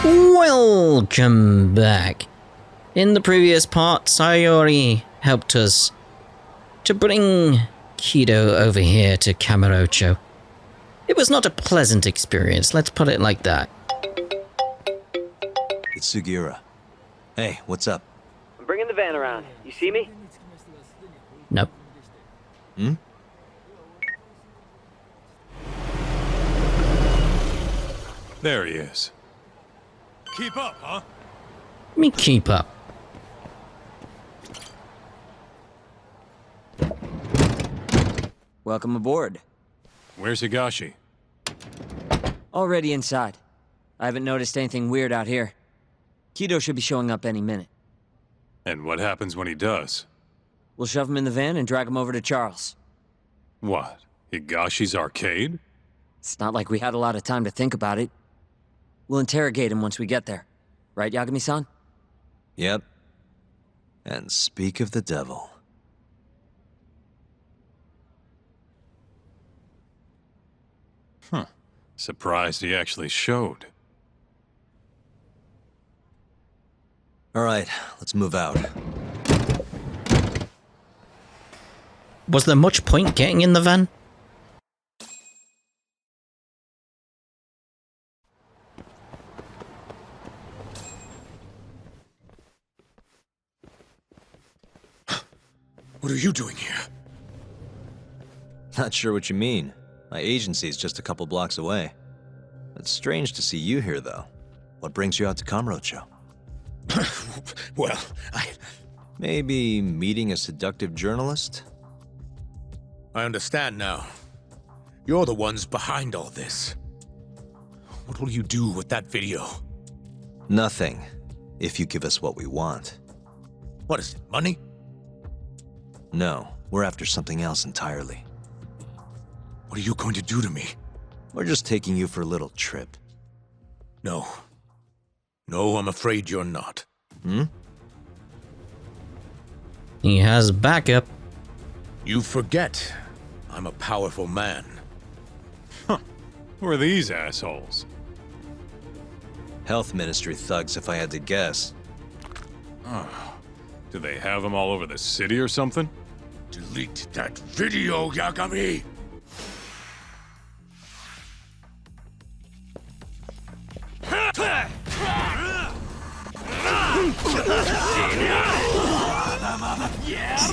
Welcome back. In the previous part, Sayori helped us to bring Kido over here to Kamurocho. It was not a pleasant experience, let's put it like that. It's Sugiura. Hey, what's up? I'm bringing the van around. You see me? Nope. Hmm? There he is. Keep up, huh? Let me keep up. Welcome aboard. Where's Higashi? Already inside. I haven't noticed anything weird out here. Kido should be showing up any minute. And what happens when he does? We'll shove him in the van and drag him over to Charles. What? Higashi's arcade? It's not like we had a lot of time to think about it. We'll interrogate him once we get there. Right, Yagami-san? Yep. And speak of the devil. Huh. Surprised he actually showed. All right, let's move out. Was there much point getting in the van? What are you doing here? Not sure what you mean. My agency's just a couple blocks away. It's strange to see you here, though. What brings you out to Kamurocho? Well, Maybe meeting a seductive journalist? I understand now. You're the ones behind all this. What will you do with that video? Nothing, if you give us what we want. What is it, money? No, we're after something else entirely. What are you going to do to me? We're just taking you for a little trip. No. No, I'm afraid you're not. Hmm? He has backup. You forget. I'm a powerful man. Who are these assholes? Health Ministry thugs, if I had to guess. Do they have them all over the city or something? Delete that video, Yagami!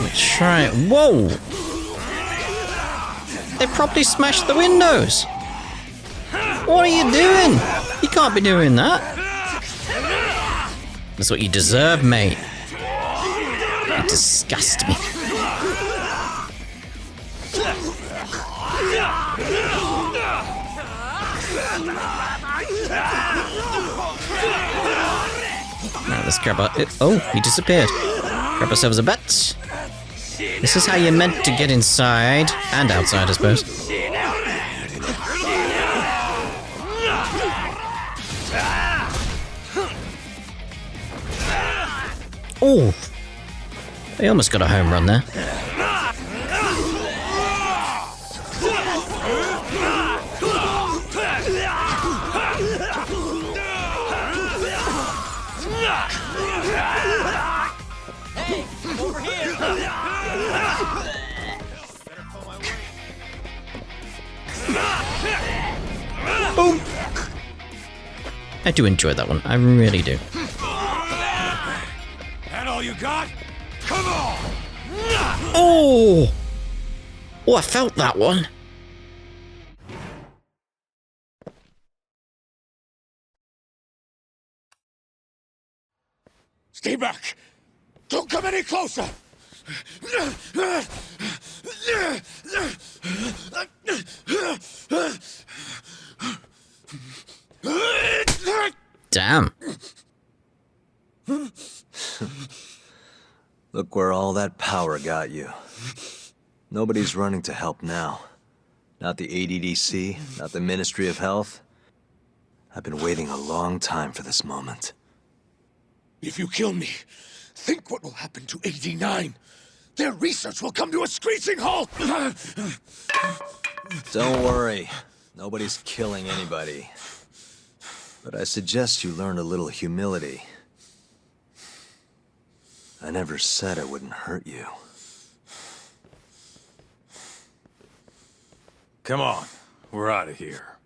Let's try it. Whoa! They probably smashed the windows! What are you doing? You can't be doing that. That's what you deserve, mate. You disgust me. Now let's grab our... Oh, he disappeared. Grab ourselves a bet. This is how you're meant to get inside. And outside, I suppose. Oh! They almost got a home run there. Hey, over here! Boom! I do enjoy that one. I really do. That all you got? Come on! Oh! Oh, I felt that one. Stay back! Don't come any closer! Damn. Look where all that power got you. Nobody's running to help now. Not the ADDC, not the Ministry of Health. I've been waiting a long time for this moment. If you kill me, think what will happen to 89. Their research will come to a screeching halt! Don't worry. Nobody's killing anybody. But I suggest you learn a little humility. I never said I wouldn't hurt you. Come on, we're out of here.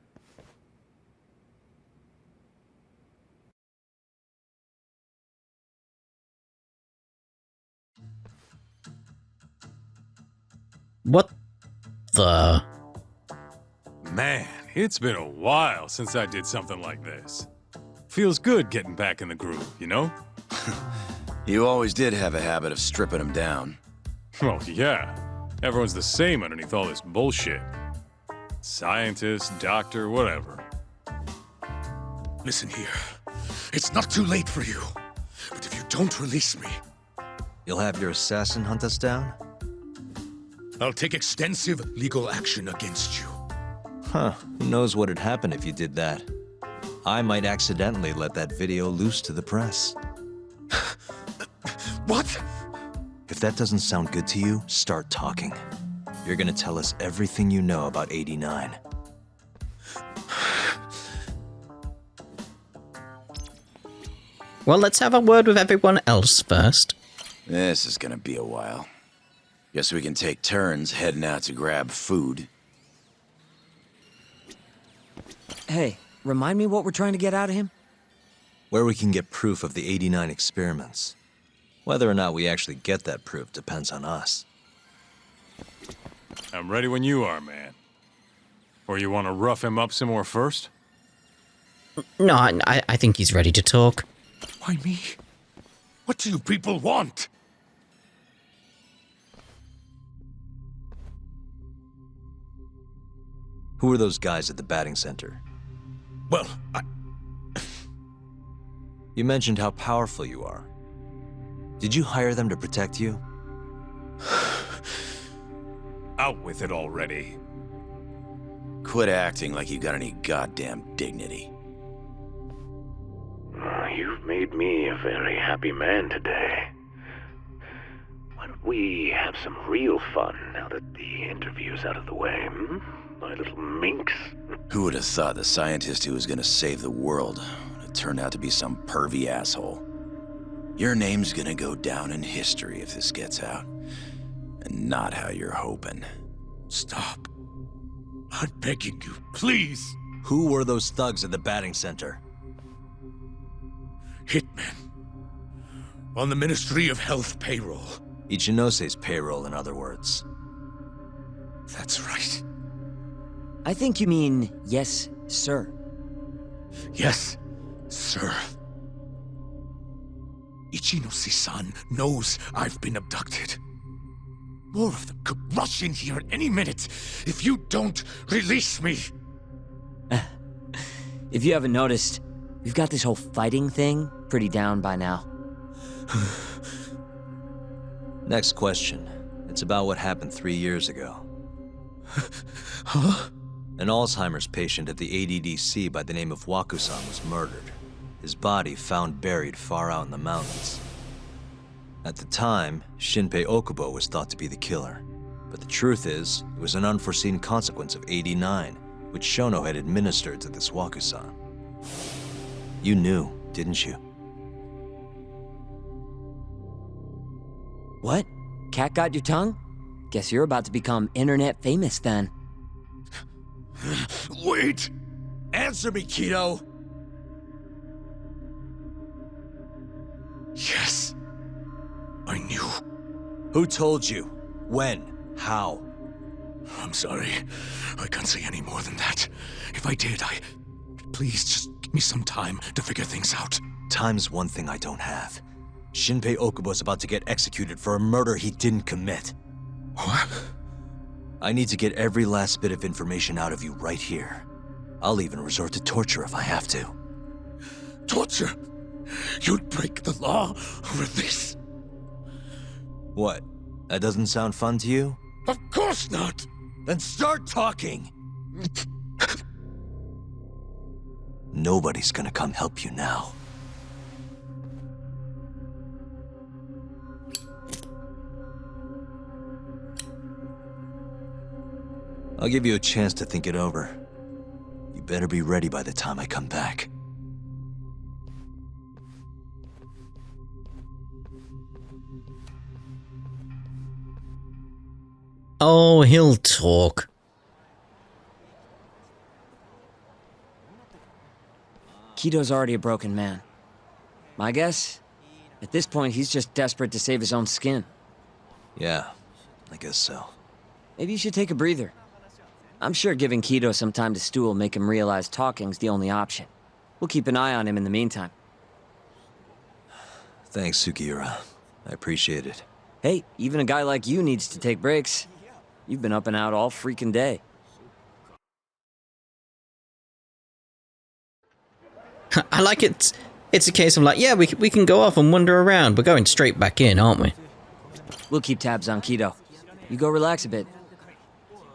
What the? Man, it's been a while since I did something like this. Feels good getting back in the groove, you know? You always did have a habit of stripping them down. Well, yeah. Everyone's the same underneath all this bullshit. Scientist, doctor, whatever. Listen here. It's not too late for you. But if you don't release me, You'll have your assassin hunt us down? I'll take extensive legal action against you. Huh, who knows what'd happen if you did that? I might accidentally let that video loose to the press. What? If that doesn't sound good to you, start talking. You're gonna tell us everything you know about 89. Well, let's have a word with everyone else first. This is gonna be a while. Guess we can take turns heading out to grab food. Hey, remind me what we're trying to get out of him? Where we can get proof of the 89 experiments. Whether or not we actually get that proof depends on us. I'm ready when you are, man. Or you want to rough him up some more first? No, I think he's ready to talk. Why me? What do you people want? Who are those guys at the batting center? Well, You mentioned how powerful you are. Did you hire them to protect you? Out with it already. Quit acting like you got any goddamn dignity. You've made me a very happy man today. Why don't we have some real fun now that the interview's out of the way, hmm? My little minx? Who would have thought the scientist who was gonna save the world would turn out to be some pervy asshole? Your name's gonna go down in history if this gets out. And not how you're hoping. stop. I'm begging you, please. Who were those thugs at the batting center? Hitmen. On the Ministry of Health payroll. Ichinose's payroll, in other words. That's right. I think you mean, yes, sir. Yes, sir. Ichinose-san knows I've been abducted. More of them could rush in here at any minute if you don't release me. If you haven't noticed, we've got this whole fighting thing pretty down by now. Next question. It's about what happened 3 years ago. Huh? An Alzheimer's patient at the ADDC by the name of Waku-san was murdered. His body found buried far out in the mountains. At the time, Shinpei Okubo was thought to be the killer. But the truth is, it was an unforeseen consequence of 89, which Shono had administered to this Waku-san. You knew, didn't you? What? Cat got your tongue? Guess you're about to become internet famous then. Wait! Answer me, Kido! Yes. I knew. Who told you? When? How? I'm sorry. I can't say any more than that. If I did, Please, just give me some time to figure things out. Time's one thing I don't have. Shinpei Okubo's about to get executed for a murder he didn't commit. What? I need to get every last bit of information out of you right here. I'll even resort to torture if I have to. Torture? You'd break the law over this? What? That doesn't sound fun to you? Of course not! Then start talking! Nobody's gonna come help you now. I'll give you a chance to think it over. You better be ready by the time I come back. Oh, he'll talk. Kido's already a broken man. My guess? At this point, he's just desperate to save his own skin. Yeah, I guess so. Maybe you should take a breather. I'm sure giving Kido some time to stew will make him realize talking's the only option. We'll keep an eye on him in the meantime. Thanks, Sugiura. I appreciate it. Hey, even a guy like you needs to take breaks. You've been up and out all freaking day. I like it. It's a case of like, yeah, we can go off and wander around. We're going straight back in, aren't we? We'll keep tabs on Kido. You go relax a bit.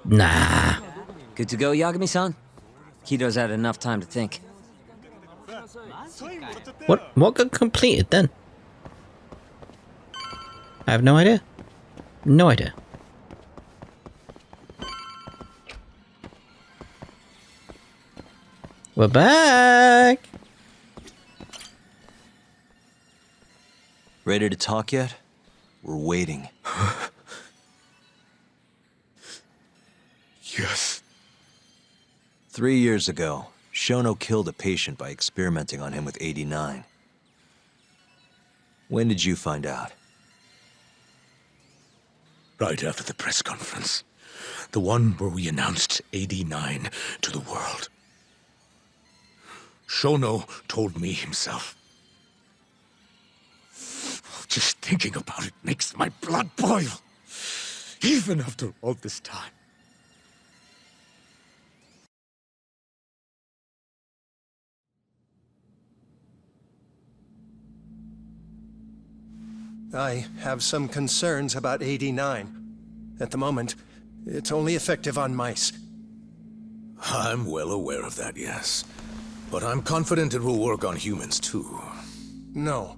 Nah. Good to go, Yagami-san? Kido's had enough time to think. What got completed then? I have no idea. No idea. We're back. Ready to talk yet? We're waiting. Yes. 3 years ago, Shono killed a patient by experimenting on him with 89. When did you find out? Right after the press conference. The one where we announced 89 to the world. Shono told me himself. Just thinking about it makes my blood boil. Even after all this time. I have some concerns about 89. At the moment, it's only effective on mice. I'm well aware of that, yes. But I'm confident it will work on humans, too. No.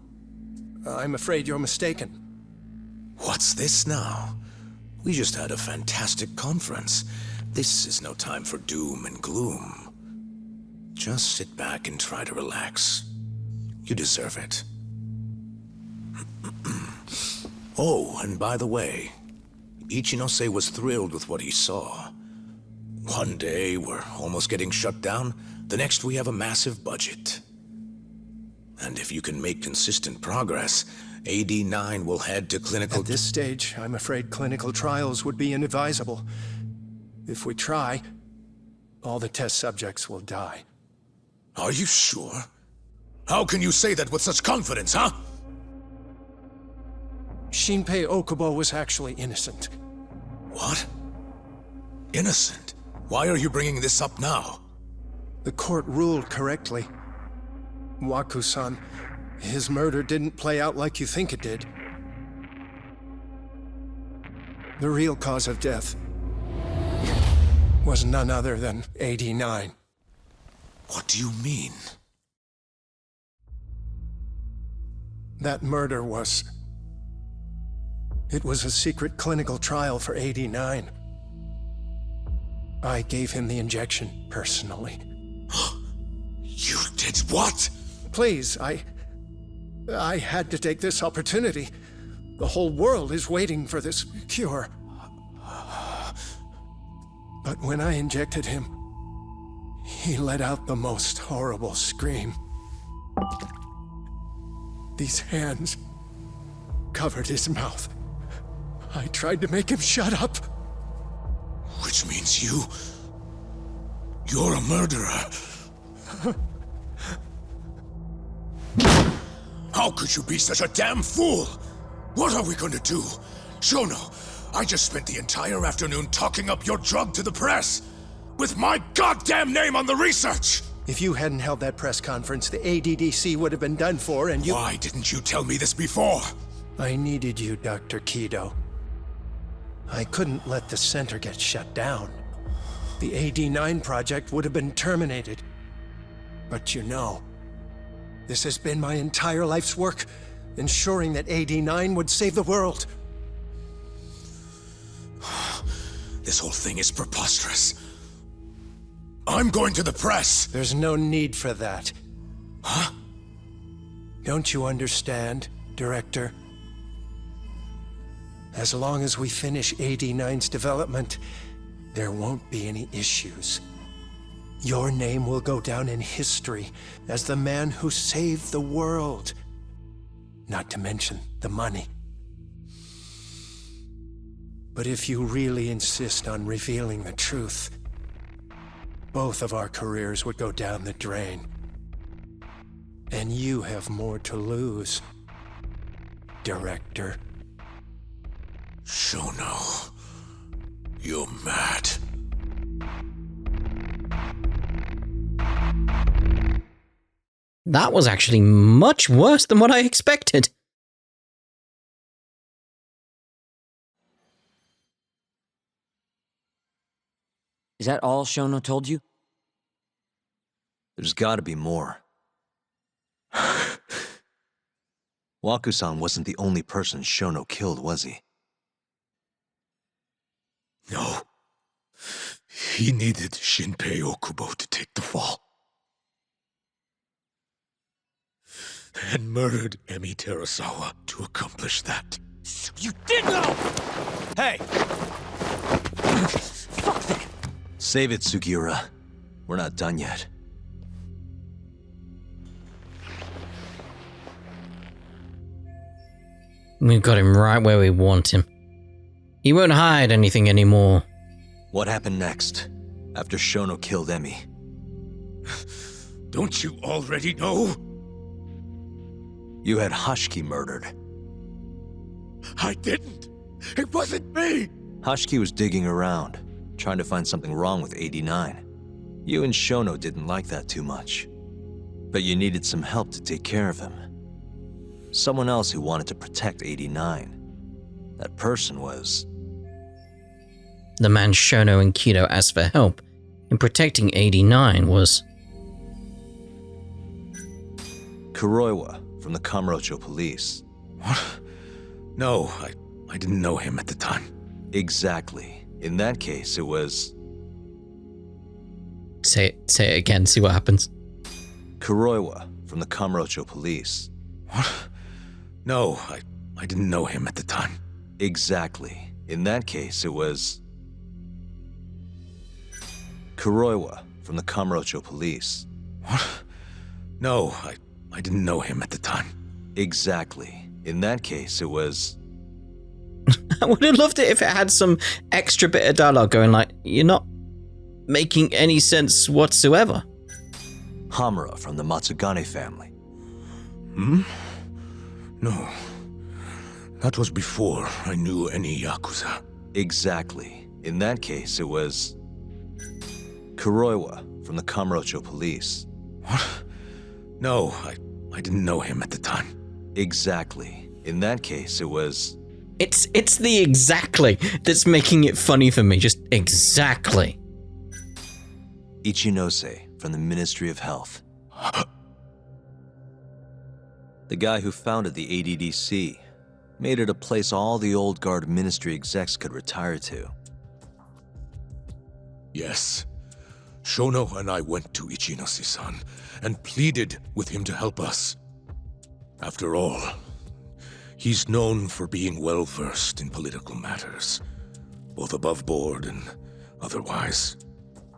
I'm afraid you're mistaken. What's this now? We just had a fantastic conference. This is no time for doom and gloom. Just sit back and try to relax. You deserve it. Oh, and by the way, Ichinose was thrilled with what he saw. One day, we're almost getting shut down. The next, we have a massive budget. And if you can make consistent progress, AD9 will head to clinical... At this stage, I'm afraid clinical trials would be inadvisable. If we try, all the test subjects will die. Are you sure? How can you say that with such confidence, huh? Shinpei Okubo was actually innocent. What? Innocent? Why are you bringing this up now? The court ruled correctly. Waku-san, his murder didn't play out like you think it did. The real cause of death was none other than 89. What do you mean? That murder was... It was a secret clinical trial for 89. I gave him the injection, personally. You did what? Please, I had to take this opportunity. The whole world is waiting for this cure. But when I injected him, he let out the most horrible scream. These hands covered his mouth. I tried to make him shut up. Which means you're a murderer. How could you be such a damn fool? What are we going to do? Shono, I just spent the entire afternoon talking up your drug to the press, with my goddamn name on the research! If you hadn't held that press conference, the ADDC would have been done for, and you... Why didn't you tell me this before? I needed you, Dr. Kido. I couldn't let the center get shut down. The AD9 project would have been terminated. But you know, this has been my entire life's work, ensuring that AD9 would save the world. This whole thing is preposterous. I'm going to the press! There's no need for that. Huh? Don't you understand, Director? As long as we finish AD9's development, there won't be any issues. Your name will go down in history as the man who saved the world. Not to mention the money. But if you really insist on revealing the truth, both of our careers would go down the drain. And you have more to lose, Director. Shono, you're mad. That was actually much worse than what I expected. Is that all Shono told you? There's gotta be more. Waku-san wasn't the only person Shono killed, was he? No. He needed Shinpei Okubo to take the fall. And murdered Emi Terasawa to accomplish that. So you did know! Hey! Fuck that! Save it, Sugiura. We're not done yet. We've got him right where we want him. He won't hide anything anymore. What happened next, after Shono killed Emi? Don't you already know? You had Hashiki murdered. I didn't. It wasn't me. Hashiki was digging around, trying to find something wrong with 89. You and Shono didn't like that too much. But you needed some help to take care of him. Someone else who wanted to protect 89. That person was... The man Shono and Kido asked for help in protecting 89 was... Kuroiwa from the Kamurocho police. What? No, I didn't know him at the time. Exactly. In that case, it was... Say it again, see what happens. Kuroiwa from the Kamurocho police. What? No, I didn't know him at the time. Exactly. In that case, it was... Kuroiwa from the Kamurocho police. What? No, I didn't know him at the time. Exactly. In that case, it was... I would have loved it if it had some extra bit of dialogue going like, you're not making any sense whatsoever. Hamura from the Matsugane family. Hmm? No. That was before I knew any Yakuza. Exactly. In that case, it was... Kuroiwa from the Kamurocho police. What? No, I didn't know him at the time. Exactly. In that case, it was... It's the exactly that's making it funny for me, just exactly. Ichinose from the Ministry of Health. The guy who founded the ADDC made it a place all the old guard ministry execs could retire to. Yes. Shono and I went to Ichinose-san and pleaded with him to help us. After all, he's known for being well-versed in political matters, both above board and otherwise.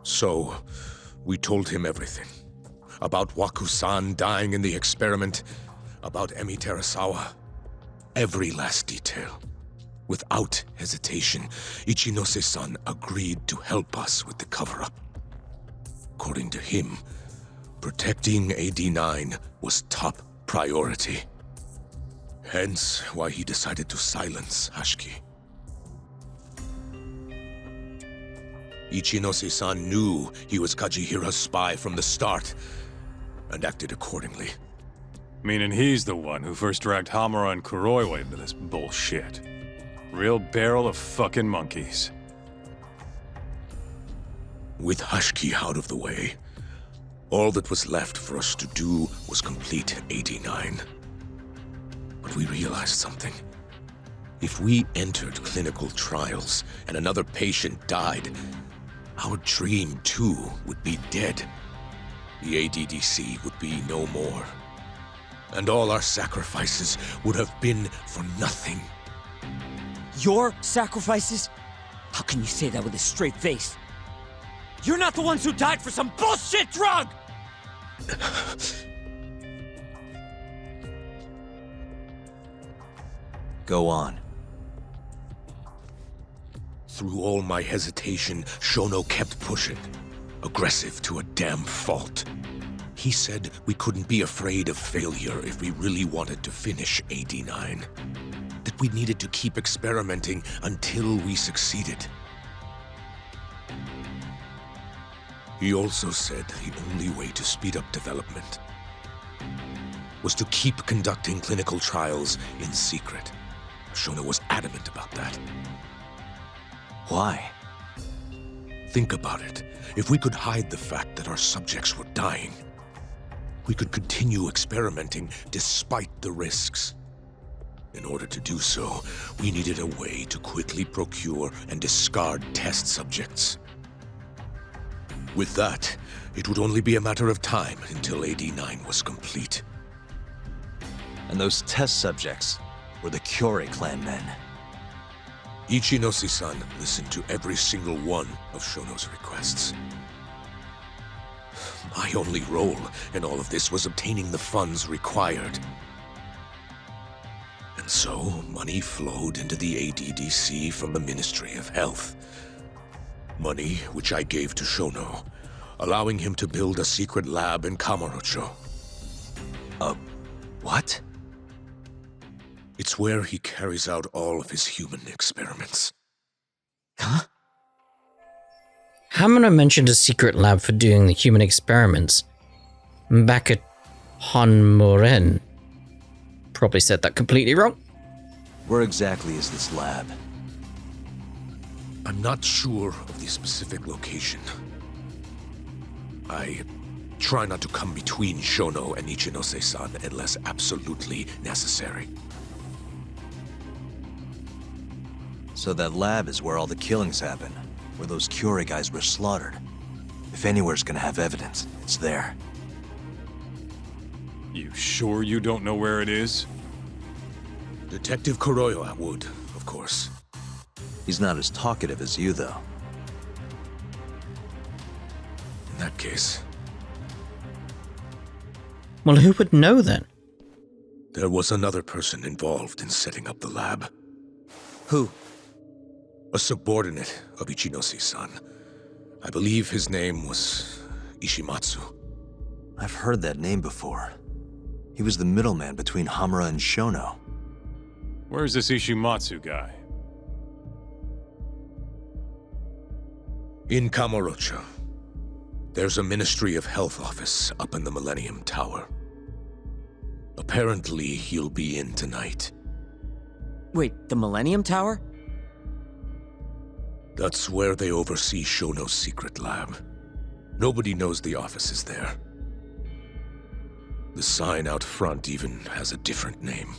So, we told him everything. About Waku-san dying in the experiment, about Emi Terasawa. Every last detail. Without hesitation, Ichinose-san agreed to help us with the cover-up. According to him, protecting AD9 was top priority. Hence why he decided to silence Hashiki. Ichinose-san knew he was Kajihira's spy from the start, and acted accordingly. Meaning he's the one who first dragged Hamura and Kuroiwa into this bullshit. Real barrel of fucking monkeys. With Hashiki out of the way, all that was left for us to do was complete 89. But we realized something. If we entered clinical trials and another patient died, our dream too would be dead. The ADDC would be no more. And all our sacrifices would have been for nothing. Your sacrifices? How can you say that with a straight face? You're not the ones who died for some bullshit drug! Go on. Through all my hesitation, Shono kept pushing. Aggressive to a damn fault. He said we couldn't be afraid of failure if we really wanted to finish AD9. That we needed to keep experimenting until we succeeded. He also said the only way to speed up development was to keep conducting clinical trials in secret. Shono was adamant about that. Why? Think about it. If we could hide the fact that our subjects were dying, we could continue experimenting despite the risks. In order to do so, we needed a way to quickly procure and discard test subjects. With that, it would only be a matter of time until AD9 was complete. And those test subjects were the Kyorei clan men. Ichinose-san listened to every single one of Shono's requests. My only role in all of this was obtaining the funds required. And so, money flowed into the ADDC from the Ministry of Health. Money which I gave to Shono, allowing him to build a secret lab in Kamurocho. What? It's where he carries out all of his human experiments. Huh? Hamura mentioned a secret lab for doing the human experiments back at Honmoren. Probably said that completely wrong. Where exactly is this lab? I'm not sure of the specific location. I try not to come between Shono and Ichinose-san unless absolutely necessary. So that lab is where all the killings happen, where those Kyorei guys were slaughtered. If anywhere's gonna have evidence, it's there. You sure you don't know where it is? Detective Kuroyo would, of course. He's not as talkative as you, though. In that case, Well, who would know then? there was another person involved in setting up the lab. Who? A subordinate of Ichinose-san. I believe his name was Ishimatsu. I've heard that name before. He was the middleman between Hamura and Shono. Where's this Ishimatsu guy? In Kamurocho, there's a Ministry of Health office up in the Millennium Tower. Apparently, he'll be in tonight. Wait, the Millennium Tower? That's where they oversee Shono's secret lab. Nobody knows the office is there. The sign out front even has a different name.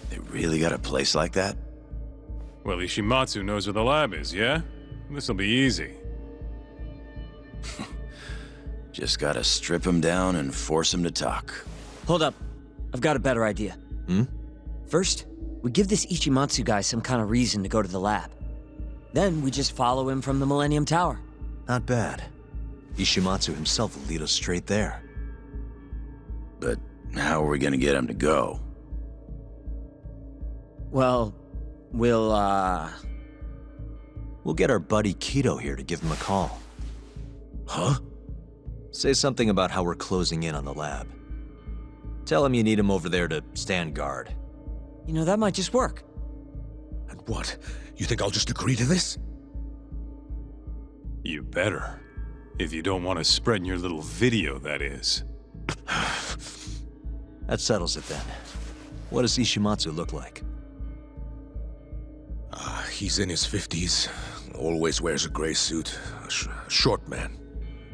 They really got a place like that? Well, Ishimatsu knows where the lab is, yeah? This'll be easy. Just gotta strip him down and force him to talk. Hold up. I've got a better idea. First, we give this Ichimatsu guy some kind of reason to go to the lab. Then we just follow him from the Millennium Tower. Not bad. Ishimatsu himself will lead us straight there. But how are we gonna get him to go? Well, we'll We'll get our buddy Kido here to give him a call. Huh? Say something about how we're closing in on the lab. Tell him you need him over there to stand guard. You know, that might just work. And what? You think I'll just agree to this? You better. If you don't want to spread in your little video, that is. That settles it then. What does Ishimatsu look like? He's in his 50s. Always wears a gray suit. A short man.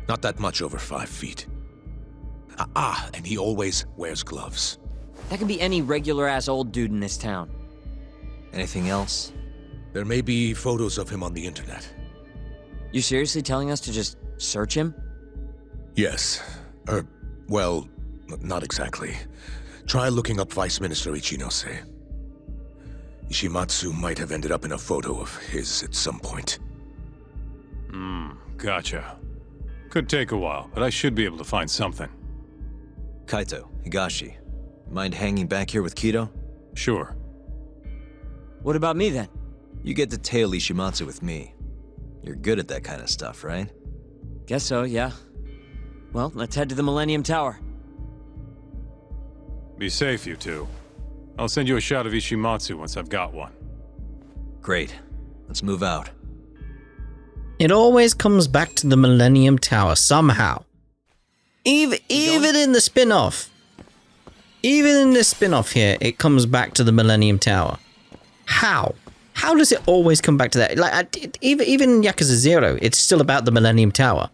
Not that much over 5 feet. And he always wears gloves. That can be any regular-ass old dude in this town. Anything else? There may be photos of him on the internet. You seriously telling us to just search him? Yes. Well, not exactly. Try looking up Vice Minister Ichinose. Ishimatsu might have ended up in a photo of his at some point. Gotcha. Could take a while, but I should be able to find something. Kaito, Higashi, mind hanging back here with Kido? Sure. What about me then? You get to tail Ishimatsu with me. You're good at that kind of stuff, right? Guess so, yeah. Well, let's head to the Millennium Tower. Be safe, you two. I'll send you a shot of Ishimatsu once I've got one. Great. Let's move out. It always comes back to the Millennium Tower somehow. Even in the spin-off. Even in this spin-off here, it comes back to the Millennium Tower. How? How does it always come back to that? Like, even in Yakuza 0, it's still about the Millennium Tower.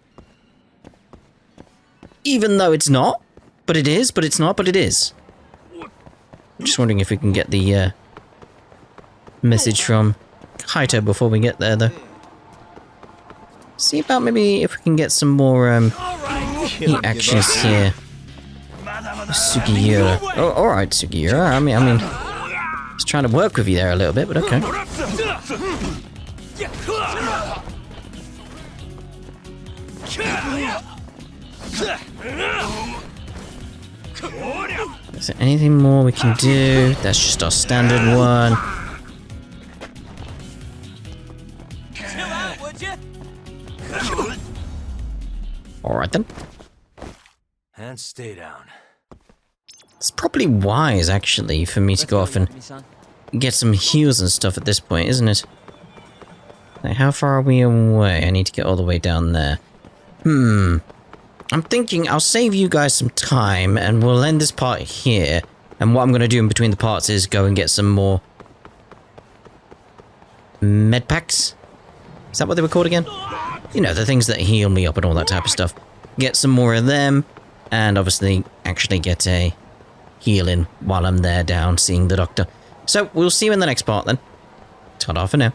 Even though it's not. But it is, but it's not, but it is. I'm just wondering if we can get the message from Kaito before we get there, though. See about maybe if we can get some more heat actions here. Sugiura. Oh, alright, Sugiura. I mean, I was trying to work with you there a little bit, but okay. Is there anything more we can do? That's just our standard one. Alright then. And stay down. It's probably wise, actually, for me to go off and get some heals and stuff at this point, isn't it? Like, how far are we away? I need to get all the way down there. I'm thinking I'll save you guys some time and we'll end this part here. And what I'm going to do in between the parts is go and get some more med packs. Is that what they were called again? You know, the things that heal me up and all that type of stuff. Get some more of them and obviously actually get a healing while I'm there down seeing the doctor. So we'll see you in the next part then. Ta-da for now.